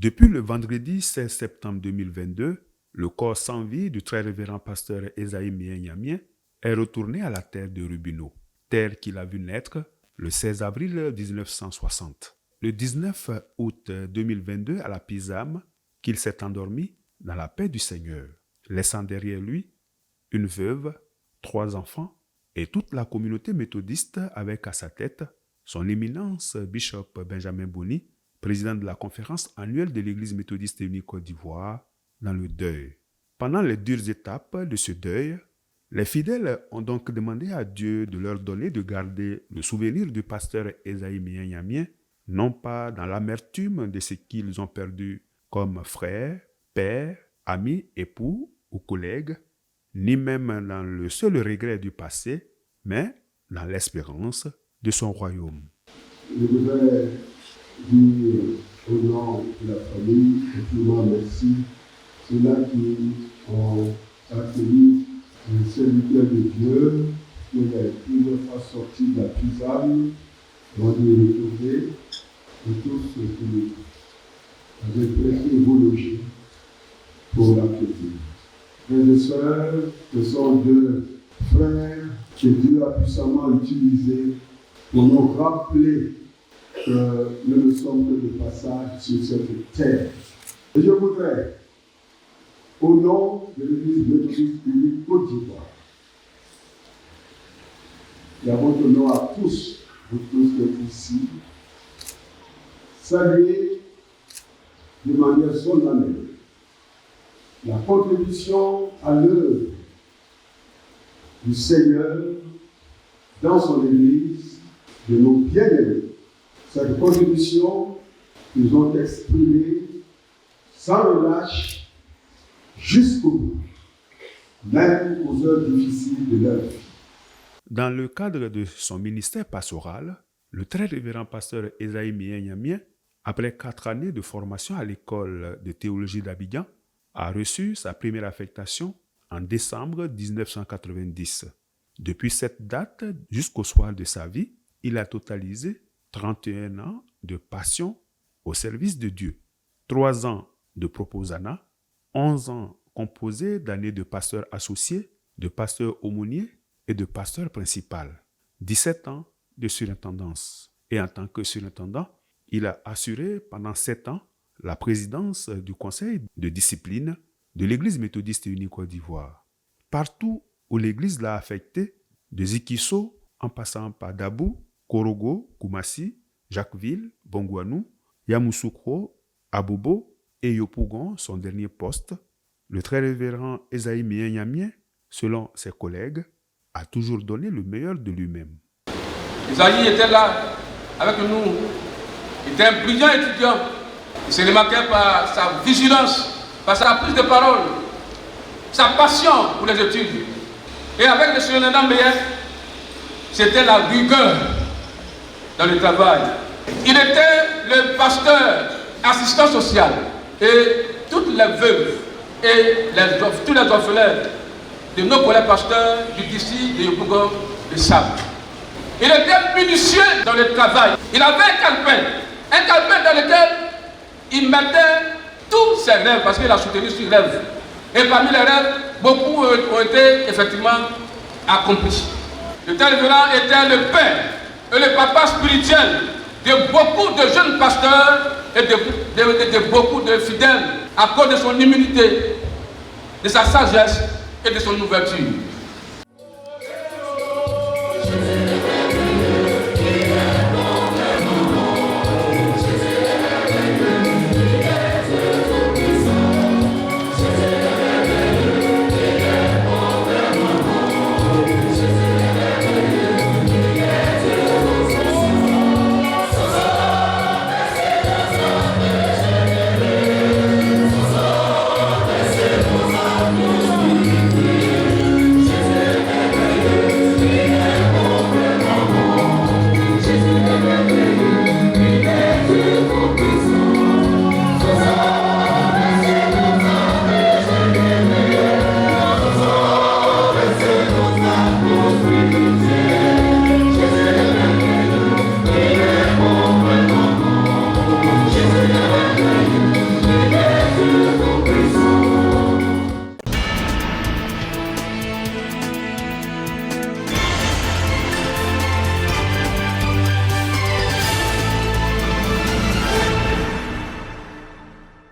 Depuis le vendredi 16 septembre 2022, le corps sans vie du très révérend pasteur Esaïe Mihen-Nyamien est retourné à la terre de Rubino, terre qu'il a vu naître le 16 avril 1960. Le 19 août 2022, à la Pisame, qu'il s'est endormi dans la paix du Seigneur, laissant derrière lui une veuve, 3 enfants et toute la communauté méthodiste avec à sa tête son éminence Bishop Benjamin Boni, président de la conférence annuelle de l'Église méthodiste unie Côte d'Ivoire, dans le deuil. Pendant les dures étapes de ce deuil, les fidèles ont donc demandé à Dieu de leur donner de garder le souvenir du pasteur Esaïe Mihen-Nyamien, non pas dans l'amertume de ce qu'ils ont perdu comme frère, père, ami, époux ou collègue, ni même dans le seul regret du passé, mais dans l'espérance de son royaume. Je voudrais dire au nom de la famille, effectivement merci, ceux-là qui ont accueilli le serviteur de Dieu, qui est plusieurs fois sorti de la Pisame, ont dû retrouver, et tous ceux qui avaient prêté vos logis pour l'accueillir. Frères et sœurs, ce sont 2 frères que Dieu a puissamment utilisés pour nous rappeler que nous ne sommes que de passage sur cette terre. Et je voudrais, au nom de l'Église méthodiste unie Côte d'Ivoire, et à votre nom à tous, vous tous qui êtes ici, saluer de manière solennelle la contribution à l'œuvre du Seigneur dans son Église de nos bien-aimés. Cette contribution, ils ont exprimée sans relâche jusqu'au bout, même aux heures difficiles de leur vie. Dans le cadre de son ministère pastoral, le très révérend pasteur Esaïe Mihen-Nyamien, après 4 années de formation à l'école de théologie d'Abidjan, a reçu sa première affectation en décembre 1990. Depuis cette date jusqu'au soir de sa vie, il a totalisé 31 ans de passion au service de Dieu, 3 ans de proposana, 11 ans composés d'années de pasteur associé, de pasteur aumônier et de pasteur principal, 17 ans de surintendance. Et en tant que surintendant, il a assuré pendant 7 ans la présidence du conseil de discipline de l'Église méthodiste unie Côte d'Ivoire. Partout où l'Église l'a affecté, de Zikisso en passant par Dabou, Korogo, Koumassi, Jacquesville, Bongouanou, Yamoussoukro, Abobo et Yopougon, son dernier poste, le très révérend Esaïe Mihen-Nyamien, selon ses collègues, a toujours donné le meilleur de lui-même. Esaïe était là avec nous. Il était un brillant étudiant. Il s'est remarqué par sa vigilance, par sa prise de parole, sa passion pour les études. Et avec le surintendant Meyer, c'était la rigueur dans le travail. Il était le pasteur assistant social. Et toutes les veuves et tous les orphelins de nos collègues pasteurs du DC, de Yopougon, de Sam. Il était minutieux dans le travail. Il avait un calepin dans lequel il mettait tous ses rêves, parce qu'il a soutenu sur rêves. Et parmi les rêves, beaucoup ont été effectivement accomplis. Le tel révérend était le père et le papa spirituel de beaucoup de jeunes pasteurs et de beaucoup de fidèles à cause de son humilité, de sa sagesse et de son ouverture.